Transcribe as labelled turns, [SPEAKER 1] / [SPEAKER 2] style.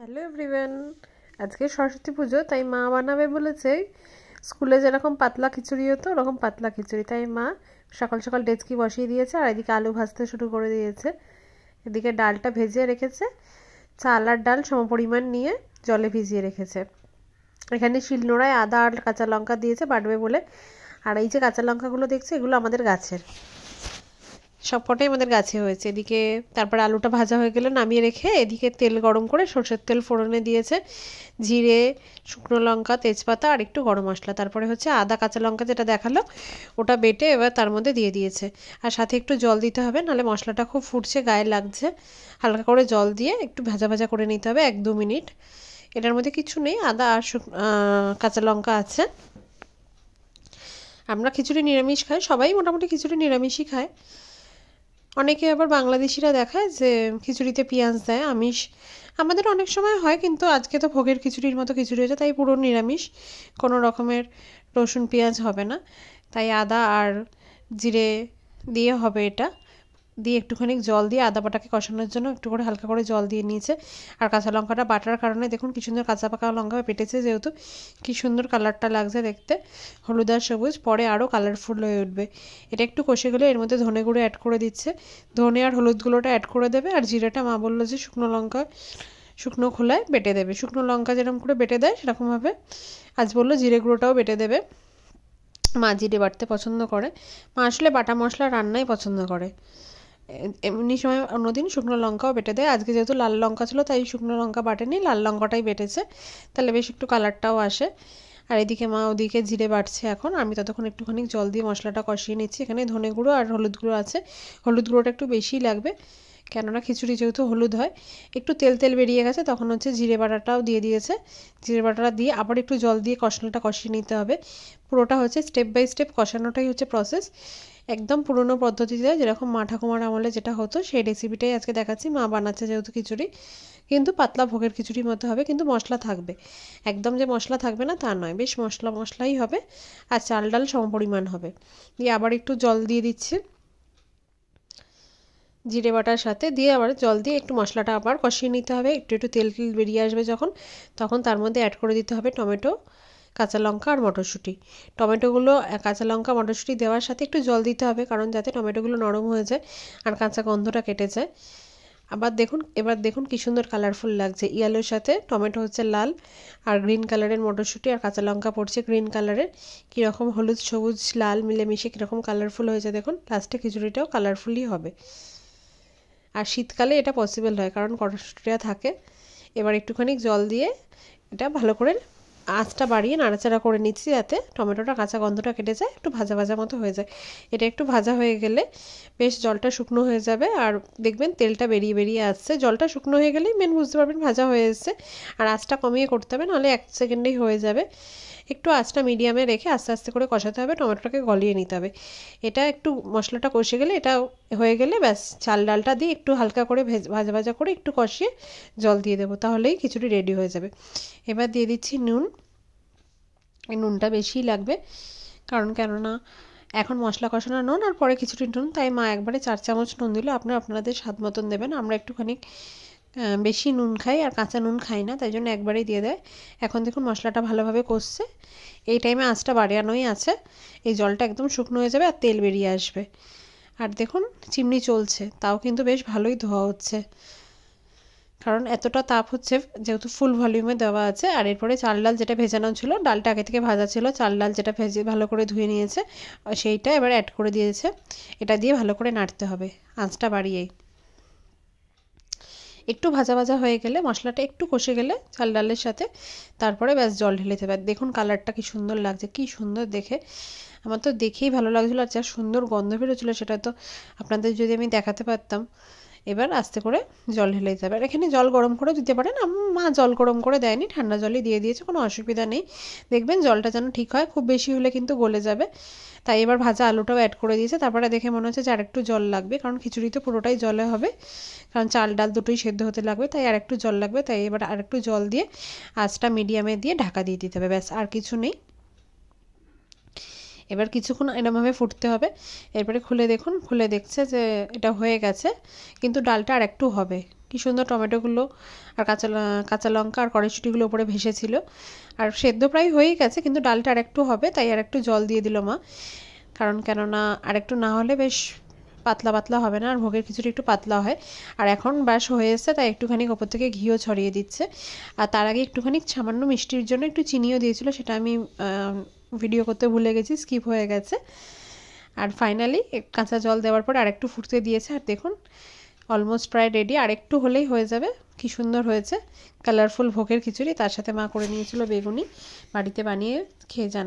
[SPEAKER 1] Hello everyone, আজকে সরস্বতী পুজো, তাই মা বানাবে বলেছে। স্কুলে যেরকম পাতলা খিচুড়ি হতো ওরকম পাতলা খিচুড়ি, তাই মা সকাল সকাল ডেচকি বসিয়ে দিয়েছে আর এদিকে আলু ভাজতে শুরু করে দিয়েছে। এদিকে ডালটা ভেজে রেখেছে, চাল আর ডাল সমপরিমাণ নিয়ে জলে ভিজিয়ে রেখেছে। এখানে শিলনোড়ায় আদা আর কাঁচা লঙ্কা দিয়েছে বাটবে বলে। আর এই যে কাঁচা লঙ্কাগুলো দেখছে, এগুলো আমাদের গাছের, সবকটাই আমাদের গাছে হয়েছে। এদিকে তারপরে আলুটা ভাজা হয়ে গেলে নামিয়ে রেখে এদিকে তেল গরম করে সরষের তেল ফোড়নে দিয়েছে, জিরে, শুকনো লঙ্কা, তেজপাতা আর একটু গরম মশলা, তারপরে হচ্ছে আদা কাঁচা লঙ্কা যেটা দেখালো ওটা বেটে এবার তার মধ্যে দিয়ে দিয়েছে। আর সাথে একটু জল দিতে হবে, নাহলে মশলাটা খুব ফুটছে, গায়ে লাগছে। হালকা করে জল দিয়ে একটু ভাজা ভাজা করে নিতে হবে 1-2 মিনিট। এটার মধ্যে কিছু নেই, আদা আর কাঁচা লঙ্কা আছে। আমরা খিচুড়ি নিরামিষ খাই, সবাই মোটামুটি খিচুড়ি নিরামিষই খায়। অনেকে আবার বাংলাদেশিরা দেখায় যে খিচুড়িতে পেঁয়াজ দেয়, আমিষ আমাদের অনেক সময় হয়, কিন্তু আজকে তো ভোগের খিচুড়ির মতো খিচুড়ি হয়েছে, তাই পুরো নিরামিষ, কোনো রকমের রসুন পেঁয়াজ হবে না। তাই আদা আর জিরে দিয়ে হবে এটা, দিয়ে একটুখানি জল দিয়ে আদা বাটাকে কষানোর জন্য একটু করে হালকা করে জল দিয়ে নিয়েছে। আর কাঁচা লঙ্কাটা বাটার কারণে দেখুন কি সুন্দর কাঁচা পাকা লঙ্কা পেটেছে, যেহেতু কি সুন্দর কালারটা লাগছে দেখতে, হলুদ আর সবুজ, পরে আরও কালারফুল হয়ে উঠবে। এটা একটু কষে গেলে এর মধ্যে ধনে গুঁড়ো অ্যাড করে দিচ্ছে, ধনে আর হলুদ গুঁড়োটা অ্যাড করে দেবে। আর জিরেটা মা বললো যে শুকনো লঙ্কা শুকনো খোলায় বেটে দেবে, শুকনো লঙ্কা যেরকম করে বেটে দেয় সেরকমভাবে আজ বললো জিরে গুঁড়োটাও বেটে দেবে। মা জিরে বাটতে পছন্দ করে, মা আসলে বাটা মশলা রান্নাই পছন্দ করে। এমনি সময় অন্যদিন শুকনো লঙ্কাও বেটে দেয়, আজকে যেহেতু লাল লঙ্কা ছিল তাই শুকনো লঙ্কা বাটেনি, লাল লঙ্কাটাই বেটেছে, তাহলে বেশ একটু কালারটাও আসে। আর এদিকে মা ওদিকে জিরে বাটছে এখন, আমি ততক্ষণ একটুখানি জল দিয়ে মশলাটা কষিয়ে নিচ্ছি। এখানে ধনে গুঁড়ো আর হলুদ গুঁড়ো আছে, হলুদ গুঁড়োটা একটু বেশিই লাগবে, কেননা খিচুড়ি যেহেতু হলুদ হয়। একটু তেল তেল বেরিয়ে গেছে, তখন হচ্ছে জিরে বাটাটাও দিয়ে দিয়েছে, জিরে বাটাটা দিয়ে আবার একটু জল দিয়ে কষানোটা কষিয়ে নিতে হবে। পুরোটা হচ্ছে স্টেপ বাই স্টেপ কষানোটাই হচ্ছে প্রসেস, একদম পুরনো পদ্ধতিতে যেরকম মা ঠাকুমার আমলে যেটা হতো সেই রেসিপিটাই আজকে দেখাচ্ছি। মা বানাচ্ছে যেহেতু খিচুড়ি, কিন্তু পাতলা ভোগের খিচুড়ির মতো হবে, কিন্তু মশলা থাকবে, একদম যে মশলা থাকবে না তা নয়, বেশ মশলা মশলাই হবে। আর চাল ডাল সমপরিমাণ হবে। দিয়ে আবার একটু জল দিয়ে দিচ্ছি জিরে বাটার সাথে, দিয়ে আবার জল দিয়ে একটু মশলাটা আবার কষিয়ে নিতে হবে। একটু একটু তেল তেল বেরিয়ে আসবে যখন, তখন তার মধ্যে অ্যাড করে দিতে হবে টমেটো, কাঁচা লঙ্কা আর মটরশুঁটি। টমেটোগুলো কাঁচা লঙ্কা মটরশুঁটি দেওয়ার সাথে একটু জল দিতে হবে, কারণ যাতে টমেটোগুলো নরম হয়ে যায় আর কাঁচা গন্ধটা কেটে যায়। এবার দেখুন কি সুন্দর কালারফুল লাগছে, ইয়েলোর সাথে টমেটো হচ্ছে লাল, আর গ্রিন কালারের মটরশুঁটি আর কাঁচা লঙ্কা পড়ছে গ্রিন কালারের, কীরকম হলুদ সবুজ লাল মিলেমিশে কীরকম কালারফুল হয়েছে দেখুন। লাস্টে খিচুড়িটাও কালারফুলই হবে, আর শীতকালে এটা পসিবল হয় কারণ কড়াইশুঁটিটা থাকে। এবার একটুখানি জল দিয়ে এটা ভালো করে আঁচটা বাড়িয়ে নাড়াচাড়া করে নিচ্ছি, যাতে টমেটোটা কাঁচা গন্ধটা কেটে যায়, একটু ভাজা ভাজা মতো হয়ে যায়। এটা একটু ভাজা হয়ে গেলে বেশ জলটা শুকনো হয়ে যাবে, আর দেখবেন তেলটা বেরিয়ে বেরিয়ে আসছে। জলটা শুকনো হয়ে গেলেই মেন বুঝতে পারবেন ভাজা হয়ে এসছে। আর আঁচটা কমিয়ে করতে হবে, নাহলে 1 সেকেন্ডেই হয়ে যাবে। একটু আঁচটা মিডিয়ামে রেখে আস্তে আস্তে করে কষাতে হবে, টমেটোটাকে গলিয়ে নিতে হবে। এটা একটু মশলাটা কষে গেলে, এটা হয়ে গেলে ব্যাস চাল ডালটা দিয়ে একটু হালকা করে ভাজা ভাজা করে একটু কষিয়ে জল দিয়ে দেবো, তাহলেই খিচুড়ি রেডি হয়ে যাবে। এবার দিয়ে দিচ্ছি নুন, এই নুনটা বেশিই লাগবে, কারণ কেননা এখন মশলা কষানো নুন আর পরে খিচুড়ির নুন, তাই মা একবারে 4 চামচ নুন দিল, আপনারা আপনাদের স্বাদ মতন দেবেন। আমরা একটুখানি বেশি নুন খাই আর কাঁচা নুন খাই না, তাই জন্য একবারেই দিয়ে দেয়। এখন দেখুন মশলাটা ভালোভাবে কষছে, এই টাইমে আঁচটা বাড়ানোই আছে, এই জলটা একদম শুকনো হয়ে যাবে আর তেল বেরিয়ে আসবে। আর দেখুন চিমনি চলছে, তাও কিন্তু বেশ ভালোই ধোয়া হচ্ছে, কারণ এতটা তাপ হচ্ছে যেহেতু ফুল ভলিউমে দেওয়া আছে। আর এরপরে চাল ডাল যেটা ভেজানো ছিল, ডালটা আগে থেকে ভাজা ছিল, চাল ডাল যেটা ভেজে ভালো করে ধুয়ে নিয়েছে সেইটা এবার অ্যাড করে দিয়েছে। এটা দিয়ে ভালো করে নাড়তে হবে আঁচটা বাড়িয়েই। একটু ভাজা ভাজা হয়ে গেলে, মশলাটা একটু কষে গেলে চাল ডালের সাথে, তারপরে ব্যাস জল ঢেলে দেবে। দেখুন কালারটা কি সুন্দর লাগছে, কি সুন্দর দেখে, আমার তো দেখেই ভালো লাগছিলো। আর যা সুন্দর গন্ধ বেরোচ্ছিলো সেটা তো আপনাদের যদি আমি দেখাতে পারতাম। এবার আস্তে করে জল ঢেলে দিতে হবে, আর এখানে জল গরম করে দিতে পারেন, মা জল গরম করে দেয়নি, ঠান্ডা জলই দিয়ে দিয়েছে, কোনো অসুবিধা নেই। দেখবেন জলটা যেন ঠিক হয়, খুব বেশি হলে কিন্তু গলে যাবে। তাই এবার ভাজা আলুটাও অ্যাড করে দিয়েছে, তারপরে দেখে মনে হচ্ছে যে আরেকটু জল লাগবে, কারণ খিচুড়ি তো পুরোটাই জলে হবে, কারণ চাল ডাল দুটোই সেদ্ধ হতে লাগবে, তাই আরেকটু জল লাগবে। তাই এবার আরেকটু জল দিয়ে আঁচটা মিডিয়ামে দিয়ে ঢাকা দিয়ে দিতে হবে, ব্যাস আর কিছু নেই। এবার কিছুক্ষণ এরমভাবে ফুটতে হবে, এরপরে খুলে দেখুন, খুলে দেখছে যে এটা হয়ে গেছে, কিন্তু ডালটা আর একটু হবে, কি সুন্দর টমেটোগুলো আর কাঁচা লঙ্কা আর কড়াইশুঁটিগুলো উপরে ভেসেছিল। আর সেদ্ধ প্রায় হয়েই গেছে, কিন্তু ডালটা আরেকটু হবে, তাই আরেকটু জল দিয়ে দিল মা। কারণ কেননা আরেকটু না হলে বেশ পাতলা পাতলা হবে না, আর ভোগের খিচুড়ি একটু পাতলা হয়। আর এখন ব্যাস হয়ে এসছে, তাই একটুখানি ওপর থেকে ঘিও ছড়িয়ে দিচ্ছে। আর তার আগে একটুখানি সামান্য মিষ্টির জন্য একটু চিনিও দিয়েছিল, সেটা আমি ভিডিও করতে ভুলে গেছি, স্কিপ হয়ে গেছে। আর ফাইনালি কাঁচা জল দেওয়ার পর আরেকটু ফুটতে দিয়েছে। আর দেখুন অলমোস্ট প্রায় রেডি, আর একটু হলেই হয়ে যাবে। কি সুন্দর হয়েছে কালারফুল ভোগের খিচুড়ি। তার সাথে মা করে নিয়েছিল বেগুনি, বাড়িতে বানিয়ে খেয়ে জানা।